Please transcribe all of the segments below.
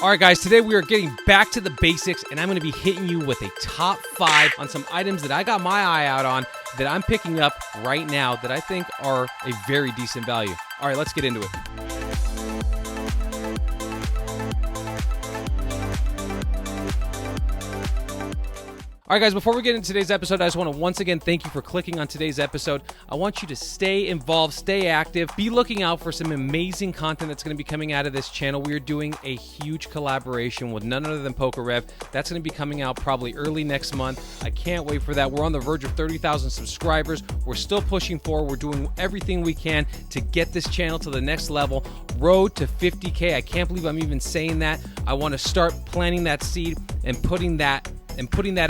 All right, guys, today we are getting back to the basics, and I'm going to be hitting you with a top 5 on some items that I got my eye out on that I'm picking up right now that I think are a very decent value. All right, let's get into it. All right, guys, before we get into today's episode, I just want to once again thank you for clicking on today's episode. I want you to stay involved, stay active, be looking out for some amazing content that's going to be coming out of this channel. We are doing a huge collaboration with none other than PokeRev. That's going to be coming out probably early next month. I can't wait for that. We're on the verge of 30,000 subscribers. We're still pushing forward. We're doing everything we can to get this channel to the next level. Road to 50K. I can't believe I'm even saying that. I want to start planting that seed and putting that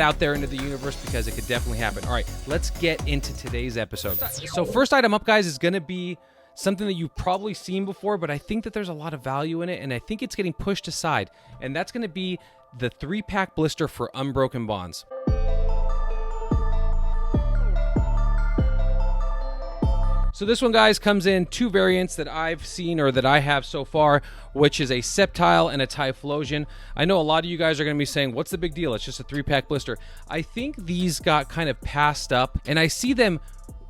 out there into the universe because it could definitely happen. All right, let's get into today's episode. So first item up, guys, is going to be something that you've probably seen before, but I think that there's a lot of value in it, and I think it's getting pushed aside, and that's going to be the 3-pack blister for Unbroken Bonds. So this one, guys, comes in 2 variants that I've seen or that I have so far, which is a Sceptile and a Typhlosion. I know a lot of you guys are going to be saying, what's the big deal? It's just a 3-pack blister. I think these got kind of passed up, and I see them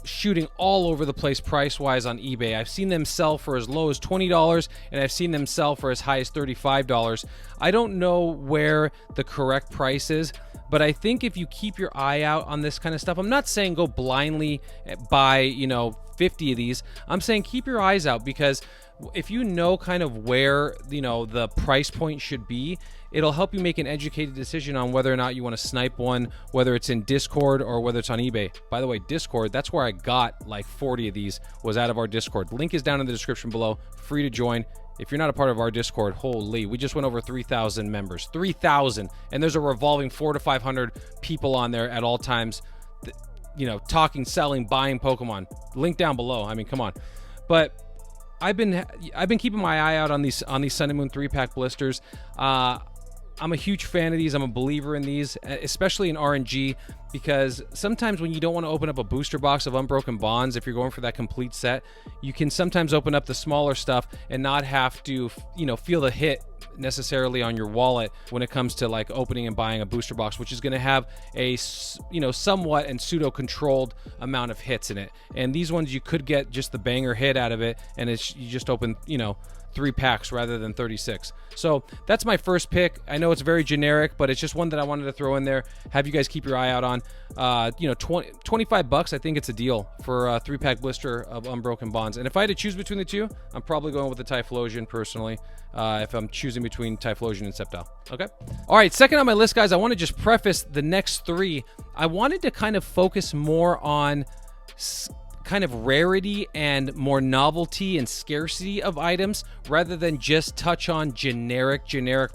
shooting all over the place price-wise on eBay. I've seen them sell for as low as $20, and I've seen them sell for as high as $35. I don't know where the correct price is, but I think if you keep your eye out on this kind of stuff, I'm not saying go blindly buy, 50 of these. I'm saying keep your eyes out, because if you know kind of where, the price point should be, it'll help you make an educated decision on whether or not you want to snipe one, whether it's in Discord or whether it's on eBay. By the way, Discord, that's where I got like 40 of these, was out of our Discord. Link is down in the description below. Free to join. If you're not a part of our Discord, holy, we just went over 3,000 members. 3,000. And there's a revolving 400 to 500 people on there at all times, talking, selling, buying Pokemon. Link down below. I mean, come on. But I've been keeping my eye out on these Sun and Moon 3-pack blisters. I'm a huge fan of these. I'm a believer in these, especially in RNG, because sometimes when you don't want to open up a booster box of Unbroken Bonds, if you're going for that complete set, you can sometimes open up the smaller stuff and not have to, feel the hit necessarily on your wallet when it comes to like opening and buying a booster box, which is going to have a, somewhat and pseudo controlled amount of hits in it. And these ones, you could get just the banger hit out of it, and you just open, 3 packs rather than 36. So that's my first pick. I know it's very generic, but it's just one that I wanted to throw in there, have you guys keep your eye out on. 25 bucks, I think it's a deal for a 3-pack blister of Unbroken Bonds. And if I had to choose between the two, I'm probably going with the Typhlosion personally, if I'm choosing between Typhlosion and Sceptile. Okay. All right, second on my list, guys, I want to just preface the next 3. I wanted to kind of focus more on kind of rarity and more novelty and scarcity of items rather than just touch on generic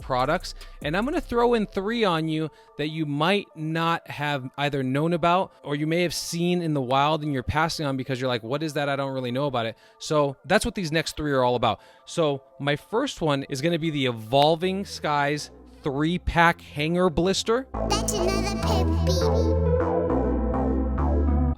products. And I'm going to throw in 3 on you that you might not have either known about or you may have seen in the wild and you're passing on because you're like, what is that? I don't really know about it. So that's what these next 3 are all about. So my first one is going to be the Evolving Skies 3-pack hanger blister. That's another pet baby.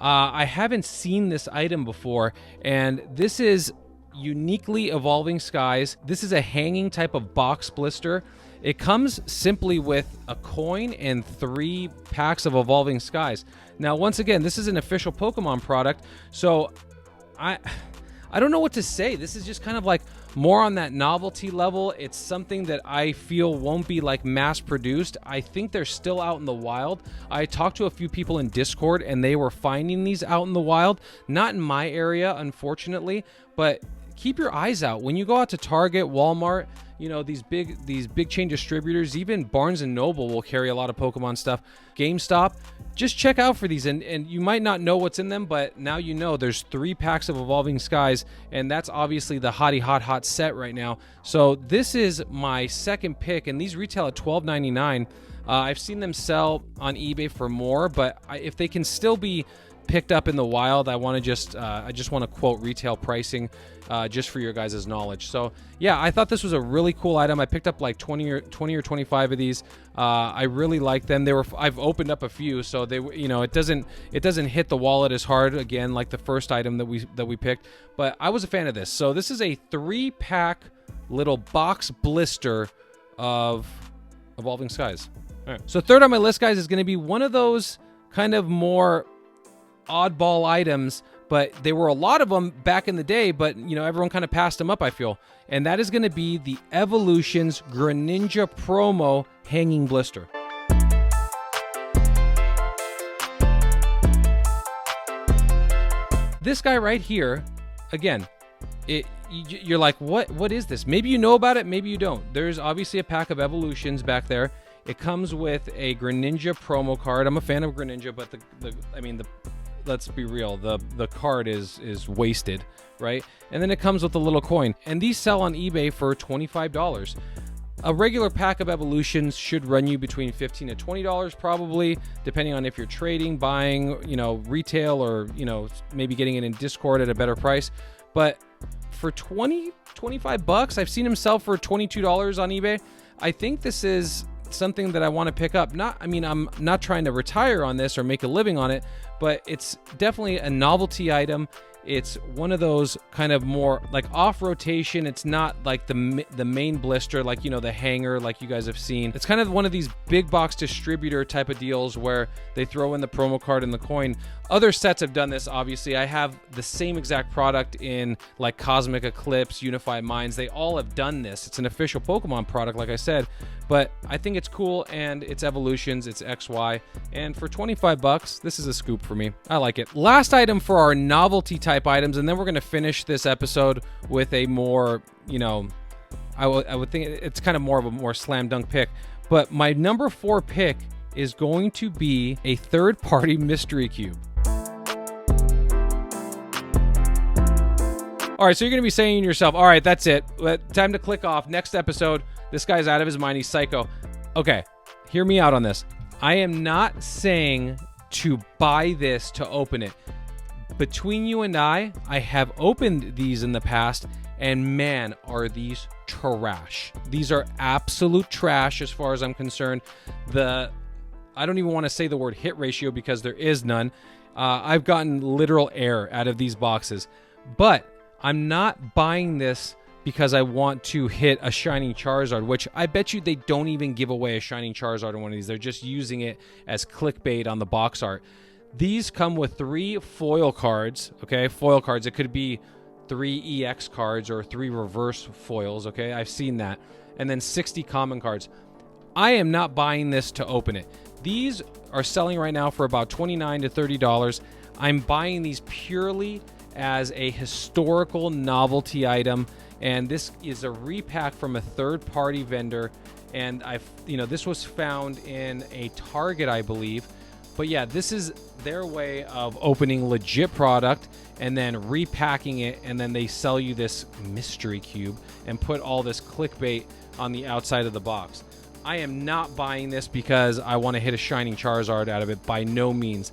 I haven't seen this item before, and this is uniquely Evolving Skies. This is a hanging type of box blister. It comes simply with a coin and 3 packs of Evolving Skies. Now, once again, this is an official Pokemon product, so I don't know what to say. This is just kind of like more on that novelty level. It's something that I feel won't be like mass produced. I think they're still out in the wild. I talked to a few people in Discord and they were finding these out in the wild. Not in my area, unfortunately, but keep your eyes out. When you go out to Target, Walmart, these big chain distributors, even Barnes and Noble will carry a lot of Pokemon stuff. GameStop, just check out for these, and you might not know what's in them, but now you know. There's 3 packs of Evolving Skies, and that's obviously the hot set right now. So this is my second pick, and these retail at $12.99. I've seen them sell on eBay for more, but if they can still be picked up in the wild, I just want to quote retail pricing just for your guys' knowledge. So yeah, I thought this was a really cool item. I picked up like 20 or 25 of these. I really like them. I've opened up a few, so it doesn't hit the wallet as hard again like the first item that we picked, but I was a fan of this. So this is a 3-pack little box blister of Evolving Skies. All right. So third on my list, guys, is going to be one of those kind of more oddball items, but there were a lot of them back in the day, but you know, everyone kind of passed them up, I feel. And that is going to be the Evolutions Greninja promo hanging blister. This guy right here, again, you're like, what is this? Maybe you know about it, maybe you don't. There's obviously a pack of Evolutions back there. It comes with a Greninja promo card. I'm a fan of Greninja, but let's be real, the card is wasted, right? And then it comes with a little coin, and these sell on eBay for $25. A regular pack of Evolutions should run you between $15 to $20 probably, depending on if you're trading, buying, you know, retail, or, you know, maybe getting it in Discord at a better price. But for 25 bucks, I've seen them sell for $22 on eBay. I think this is something that I want to pick up. I'm not trying to retire on this or make a living on it, but it's definitely a novelty item. It's one of those kind of more like off rotation. It's not like the main blister, like, you know, the hanger, like you guys have seen. It's kind of one of these big box distributor type of deals where they throw in the promo card and the coin. Other sets have done this, obviously. I have the same exact product in like Cosmic Eclipse, Unified Minds. They all have done this. It's an official Pokemon product, like I said, but I think it's cool, and it's Evolutions, it's XY, and for 25 bucks, this is a scoop for me. I like it. Last item for our novelty type items, and then we're going to finish this episode with a more, you know, I would think it's kind of more of a more slam dunk pick, but my number 4 pick is going to be a third-party mystery cube. All right, so you're going to be saying to yourself, all right, that's it. Time to click off. Next episode, this guy's out of his mind. He's psycho. Okay, hear me out on this. I am not saying to buy this to open it. Between you and I have opened these in the past, and man, are these trash. These are absolute trash as far as I'm concerned. I don't even want to say the word hit ratio because there is none. I've gotten literal air out of these boxes, but I'm not buying this because I want to hit a Shining Charizard, which I bet you they don't even give away a Shining Charizard in one of these. They're just using it as clickbait on the box art. These come with 3 foil cards, okay? Foil cards. It could be 3 EX cards or 3 reverse foils, okay? I've seen that. And then 60 common cards. I am not buying this to open it. These are selling right now for about $29 to $30. I'm buying these purely as a historical novelty item, and this is a repack from a third-party vendor, and this was found in a Target, I believe. But yeah, this is their way of opening legit product and then repacking it, and then they sell you this mystery cube and put all this clickbait on the outside of the box. I am not buying this because I want to hit a Shining Charizard out of it, by no means.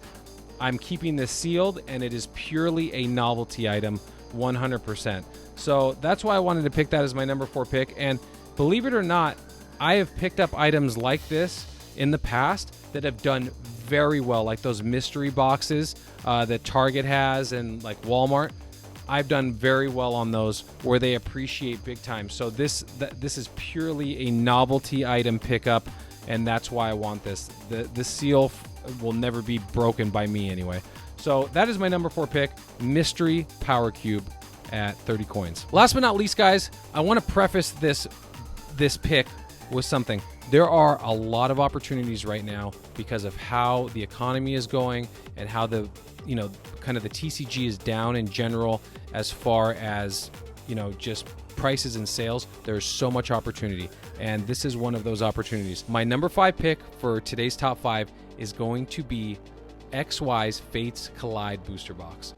I'm keeping this sealed, and it is purely a novelty item, 100%. So that's why I wanted to pick that as my number 4 pick. And believe it or not, I have picked up items like this in the past that have done very well, like those mystery boxes that Target has and like Walmart. I've done very well on those where they appreciate big time. So this is purely a novelty item pickup, and that's why I want this. The seal will never be broken by me anyway. So that is my number 4 pick, Mystery Power Cube at 30 coins. Last but not least, guys, I want to preface this pick with something. There are a lot of opportunities right now because of how the economy is going and how the TCG is down in general as far as, just prices and sales. There's so much opportunity, and this is one of those opportunities. My number 5 pick for today's top 5 is going to be XY's Fates Collide booster box.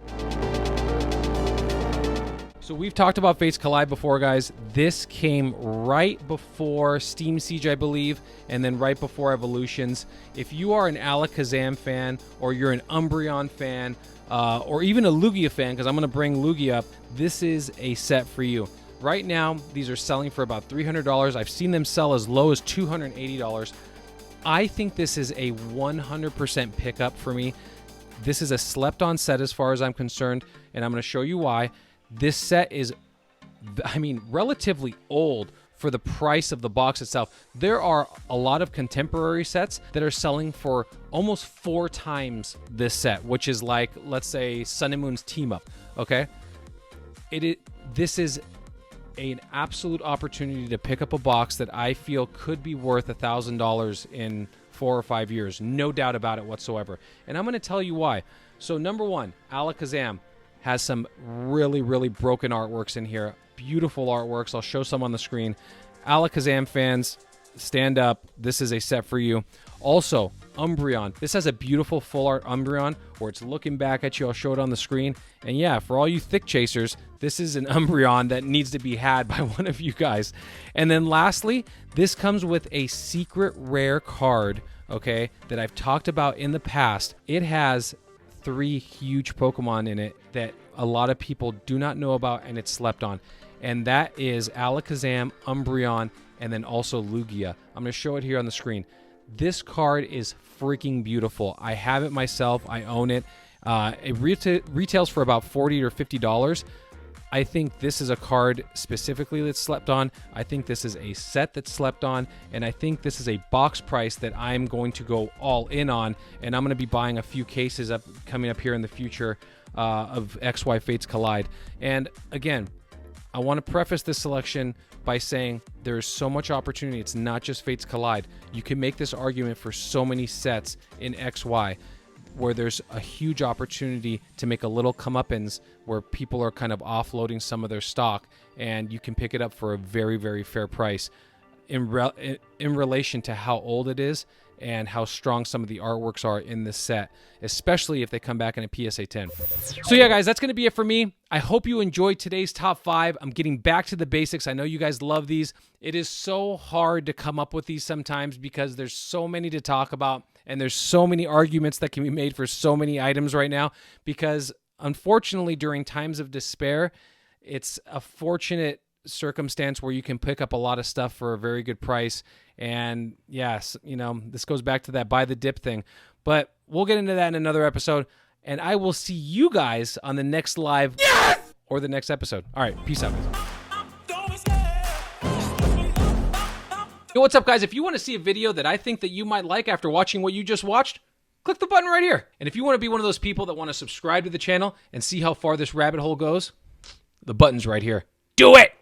So we've talked about Fates Collide before, guys. This came right before Steam Siege, I believe, and then right before Evolutions. If you are an Alakazam fan, or you're an Umbreon fan, or even a Lugia fan, because I'm going to bring Lugia up, this is a set for you. Right now, these are selling for about $300. I've seen them sell as low as $280. I think this is a 100% pickup for me. This is a slept-on set as far as I'm concerned, and I'm going to show you why. This set is, relatively old for the price of the box itself. There are a lot of contemporary sets that are selling for almost 4 times this set, which is like, let's say, Sun and Moon's Team Up, okay? This is an absolute opportunity to pick up a box that I feel could be worth $1,000 in 4 or 5 years. No doubt about it whatsoever. And I'm going to tell you why. So number one, Alakazam has some really, really broken artworks in here. Beautiful artworks. I'll show some on the screen. Alakazam fans, stand up. This is a set for you. Also, Umbreon. This has a beautiful full art Umbreon where it's looking back at you. I'll show it on the screen. And yeah, for all you thick chasers, this is an Umbreon that needs to be had by one of you guys. And then lastly, this comes with a secret rare card, okay, that I've talked about in the past. It has 3 huge Pokemon in it that a lot of people do not know about and it's slept on. And that is Alakazam, Umbreon, and then also Lugia. I'm going to show it here on the screen. This card is freaking beautiful. I have it myself. I own it. It retails for about $40 or $50. I think this is a card specifically that's slept on. I think this is a set that's slept on. And I think this is a box price that I'm going to go all in on. And I'm going to be buying a few cases coming up here in the future of XY Fates Collide. And again, I want to preface this selection by saying there's so much opportunity. It's not just Fates Collide. You can make this argument for so many sets in XY where there's a huge opportunity to make a little comeuppance where people are kind of offloading some of their stock and you can pick it up for a very, very fair price in relation to how old it is and how strong some of the artworks are in this set, especially if they come back in a PSA 10. So yeah, guys, that's going to be it for me. I hope you enjoyed today's top 5. I'm getting back to the basics. I know you guys love these. It is so hard to come up with these sometimes because there's so many to talk about and there's so many arguments that can be made for so many items right now because unfortunately during times of despair, it's a fortunate circumstance where you can pick up a lot of stuff for a very good price. And yes, you know, this goes back to that buy the dip thing, but we'll get into that in another episode. And I will see you guys on the next live or the next episode. All right, peace out. Yo, what's up, guys? If you want to see a video that I think that you might like after watching what you just watched, click the button right here. And if you want to be one of those people that want to subscribe to the channel and see how far this rabbit hole goes, the button's right here. Do it!